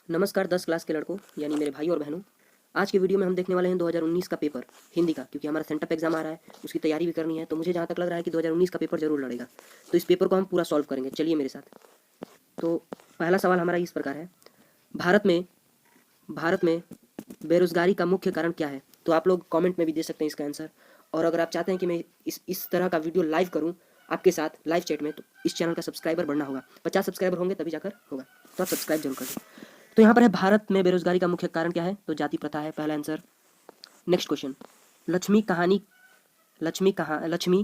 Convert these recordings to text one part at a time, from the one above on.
नमस्कार 10 क्लास के लड़कों यानी मेरे भाई और बहनों। आज के वीडियो में हम देखने वाले हैं 2019 का पेपर हिंदी का, क्योंकि हमारा सेंटअप एग्जाम आ रहा है, उसकी तैयारी भी करनी है। तो मुझे जहाँ तक लग रहा है कि 2019 का पेपर जरूर लड़ेगा, तो इस पेपर को हम पूरा सॉल्व करेंगे। चलिए मेरे साथ। तो पहला सवाल हमारा इस प्रकार है, भारत में बेरोजगारी का मुख्य कारण क्या है? तो आप लोग कमेंट में भी दे सकते हैं इसका आंसर। और अगर आप चाहते हैं कि मैं इस तरह का वीडियो लाइव करूं आपके साथ लाइव चैट में, तो इस चैनल का सब्सक्राइबर बढ़ना होगा। 50 सब्सक्राइबर होंगे तभी जाकर होगा, तो आप सब्सक्राइब जरूर कर दें। तो यहाँ पर है, भारत में बेरोजगारी का मुख्य कारण क्या है? तो जाति प्रथा है, पहला आंसर। नेक्स्ट क्वेश्चन, लक्ष्मी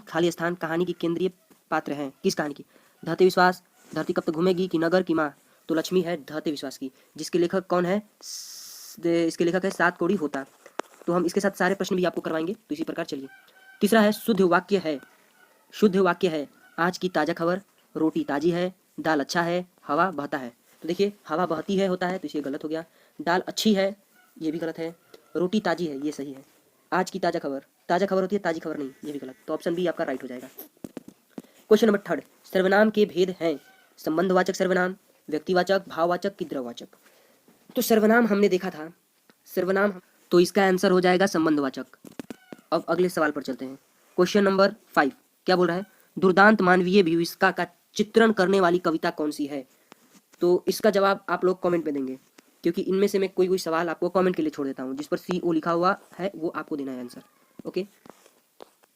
खाली स्थान कहानी की केंद्रीय पात्र है। किस कहानी की? धरती विश्वास, धरती कब तक घूमेगी की नगर की माँ? तो लक्ष्मी है धरती विश्वास की, जिसके लेखक कौन है? इसके लेखक है सात कोड़ी होता। तो हम इसके साथ सारे प्रश्न भी आपको करवाएंगे, तो इसी प्रकार चलिए। तीसरा है, शुद्ध वाक्य है आज की ताजा खबर, रोटी ताजी है, दाल अच्छा है, हवा बहता है। तो देखिए, हवा बहती है होता है तो इसे गलत हो गया। दाल अच्छी है, ये भी गलत है। रोटी ताजी है, ये सही है। आज की ताजा खबर होती है, ताजी खबर नहीं, ये भी गलत। तो ऑप्शन बी आपका राइट हो जाएगा। क्वेश्चन नंबर 3, सर्वनाम के भेद हैं। संबंधवाचक सर्वनाम, व्यक्तिवाचक, भाववाचक की द्रववाचक? तो सर्वनाम हमने देखा था, तो इसका आंसर हो जाएगा संबंधवाचक। अब अगले सवाल पर चलते हैं। क्वेश्चन नंबर 5 क्या बोल रहा है? दुर्दांत मानवीय विविधता का चित्रण करने वाली कविता कौन सी है? तो इसका जवाब आप लोग कमेंट में देंगे, क्योंकि इनमें से मैं कोई सवाल आपको कमेंट के लिए छोड़ देता हूँ। जिस पर CO लिखा हुआ है वो आपको देना है आंसर। ओके,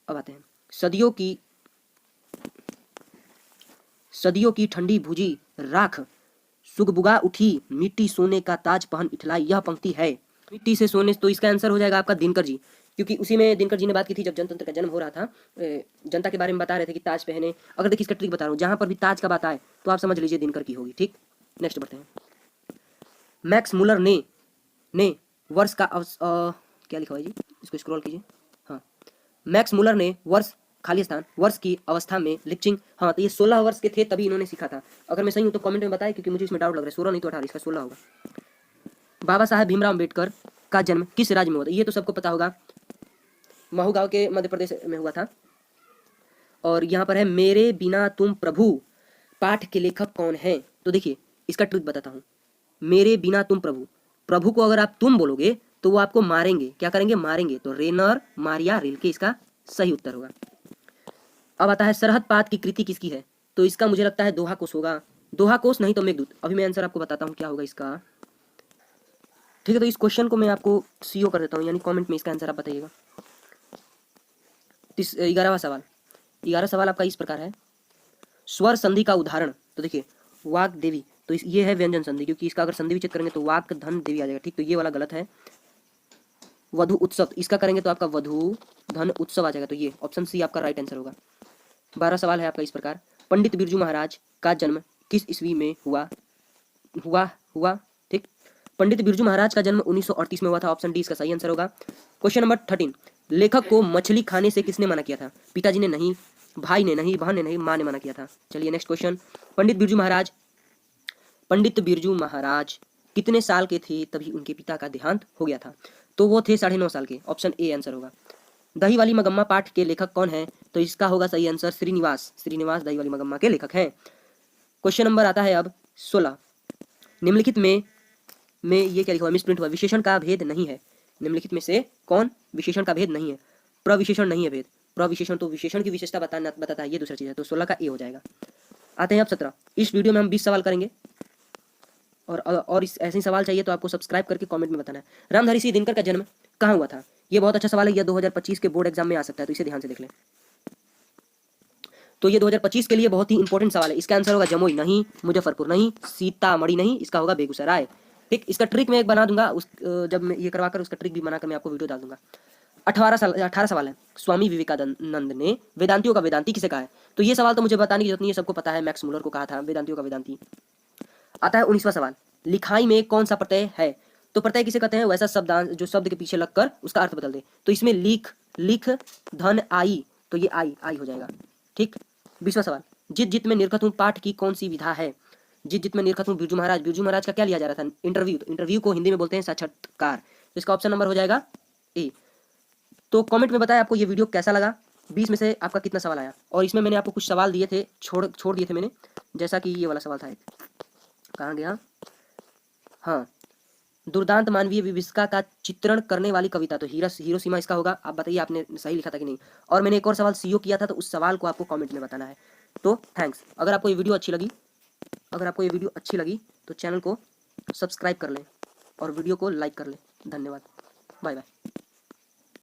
अब आते हैं। सदियों की ठंडी भुजी राख, सुगबुगा उठी मिट्टी सोने का ताज पहन इठलाई, यह पंक्ति है। मिट्टी से सोने, तो इसका आंसर हो जाएगा आपका दिनकर जी, क्योंकि उसी में दिनकर जी ने बात की थी जब जनतंत्र का जन्म हो रहा था। जनता के बारे में बता रहे थे कि ताज पहने। अगर देखिए, इसका ट्रिक बता रहा हूँ, जहां पर भी ताज का बात आए तो आप समझ लीजिए दिनकर की होगी। ठीक, नेक्स्ट बढ़ते हैं। मैक्स मुलर ने वर्ष का क्या लिखा हुआ है जी, इसको स्क्रॉल कीजिए। हाँ, मैक्स मुलर ने वर्ष की अवस्था में लिप्चिंग, हाँ तो ये 16 वर्ष के थे तभी इन्होंने सीखा था। अगर मैं सही हूँ तो कमेंट में बताएं, क्योंकि मुझे इसमें डाउट लग रहा है। 16 नहीं तो 18, इसका 16 होगा। बाबा साहेब भीमराव अम्बेडकर का जन्म किस राज्य में हुआ था? ये तो सबको पता होगा, महू गांव के मध्य प्रदेश में हुआ था। और यहाँ पर है, मेरे बिना तुम प्रभु पाठ के लेखक कौन है? तो देखिए, इसका ट्रिक बताता हूँ। मेरे बिना तुम प्रभु को अगर आप तुम बोलोगे तो वो आपको मारेंगे। क्या करेंगे? मारेंगे। तो रेनर मारिया रिल्के इसका सही उत्तर होगा। अब आता है, सरहद पात की कृति किसकी है? तो इसका मुझे लगता है दोहा कोश होगा। दोहा कोश नहीं तो मेघदूत। अभी मैं आंसर आपको बताता हूँ क्या होगा इसका। ठीक है, तो इस क्वेश्चन को मैं आपको CO कर देता हूँ, यानी कमेंट में इसका आंसर आप बताइएगा। 11वां सवाल आपका इस प्रकार है, स्वर संधि का उदाहरण? तो देखिए, वाक देवी, तो ये है व्यंजन संधि, क्योंकि इसका अगर संधि विच्छेद करेंगे तो वाक धन देवी आ जाएगा। ठीक, तो ये वाला गलत है। वधु उत्सव, इसका करेंगे तो आपका वधु धन उत्सव आ जाएगा। तो ये ऑप्शन C आपका राइट आंसर होगा। 12 सवाल है आपका इस प्रकार, पंडित बिरजू महाराज का जन्म किस ईस्वी में हुआ? ठीक, पंडित बिरजू महाराज का जन्म 1938 में हुआ था। ऑप्शन D इसका सही आंसर होगा। क्वेश्चन नंबर 13, लेखक को मछली खाने से किसने मना किया था? पिताजी ने नहीं, भाई ने नहीं, बहन ने नहीं, माँ ने मना किया था। चलिए नेक्स्ट क्वेश्चन, पंडित बिरजू महाराज कितने साल के थे तभी उनके पिता का देहांत हो गया था? तो वो थे 9.5 साल के। ऑप्शन A आंसर होगा। दही वाली मगम्मा पाठ के लेखक कौन है? तो इसका होगा सही आंसर श्रीनिवास दही वाली मगम्मा के लेखक हैं। क्वेश्चन नंबर आता है अब 16, निम्नलिखित में ये क्या लिखा हुआ, मिसप्रिंट हुआ, विशेषण का भेद नहीं है। निम्नलिखित में से कौन विशेषण का भेद नहीं है? प्रविशेषण नहीं है भेद। प्रविशेषण तो विशेषण की विशेषता बताता है, ये दूसरा चीज है। तो 16 का A हो जाएगा। आते हैं अब 17, इस वीडियो में हम 20 सवाल करेंगे, और इस ऐसे ही सवाल चाहिए तो आपको सब्सक्राइब करके कमेंट में बताना है। रामधारी सिंह दिनकर का जन्म कहाँ हुआ था? ये बहुत अच्छा सवाल है, यह 2025 के बोर्ड एग्जाम में आ सकता है, तो इसे ध्यान से देख लें। तो ये 2025 के लिए बहुत ही इंपॉर्टेंट सवाल है। इसका आंसर होगा जमुई नहीं, मुजफ्फरपुर नहीं, सीतामढ़ी नहीं, इसका होगा बेगूसराय। ठीक, इसका ट्रिक मैं एक बना दूंगा, जब मैं ये करवाकर उसका ट्रिक भी बनाकर मैं आपको वीडियो डाल दूंगा। 18 सवाल है, स्वामी विवेकानंद ने वेदांतियों का वेदांती किसे कहा है? तो ये सवाल तो मुझे बताने की जरूरत नहीं है, सबको पता है, मैक्स मुलर को कहा था वेदांतियों का वेदांती। आता है 19वां सवाल, लिखाई में कौन सा प्रत्यय है? तो प्रत्यय किसे कहते हैं? वैसा शब्द जो शब्द के पीछे लगकर उसका अर्थ बदल दे। तो इसमें लिख धन आई, तो ये आई हो जाएगा। ठीक, 20वां सवाल, जित में निरखत हूं पाठ की कौन सी विधा है? जित में निरखत हूं, बिरजू महाराज का क्या लिया जा रहा था? इंटरव्यू। तो इंटरव्यू को हिंदी में बोलते हैं साक्षात्कार। तो इसका ऑप्शन नंबर हो जाएगा A। तो कमेंट में बताएं आपको ये वीडियो कैसा लगा, 20 में से आपका कितना सवाल आया। और इसमें मैंने आपको कुछ सवाल दिए थे, छोड़ दिए थे मैंने, जैसा कि ये वाला सवाल था एक, कहाँ गया, हाँ, दुर्दांत मानवीय विविष्का का चित्रण करने वाली कविता, तो हिरोशिमा इसका होगा। आप बताइए आपने सही लिखा था कि नहीं। और मैंने एक और सवाल सीओ किया था, तो उस सवाल को आपको कमेंट में बताना है। तो थैंक्स। अगर आपको ये वीडियो अच्छी लगी तो चैनल को सब्सक्राइब कर लें और वीडियो को लाइक कर लें। धन्यवाद। Bye bye.